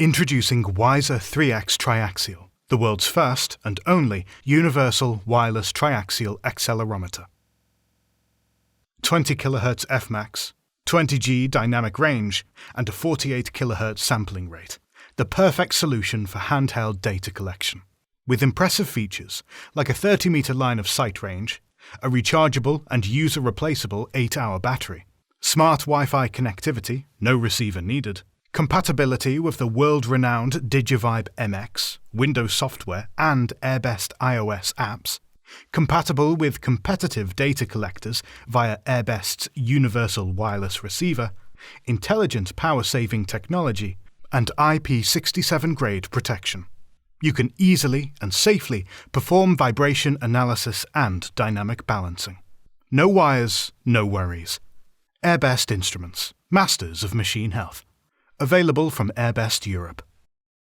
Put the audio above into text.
Introducing Wiser 3X Triaxial, the world's first and only universal wireless triaxial accelerometer. 20 kHz Fmax, 20G dynamic range, and a 48 kHz sampling rate, the perfect solution for handheld data collection. With impressive features like a 30-meter line of sight range, a rechargeable and user-replaceable 8-hour battery, smart Wi-Fi connectivity, no receiver needed, compatibility with the world-renowned Digivibe MX, Windows software and Erbessed iOS apps, compatible with competitive data collectors via Erbessd's universal wireless receiver, intelligent power-saving technology, and IP67-grade protection. You can easily and safely perform vibration analysis and dynamic balancing. No wires, no worries. Erbessed-Instruments, masters of machine health. Available from Erbessd Europe.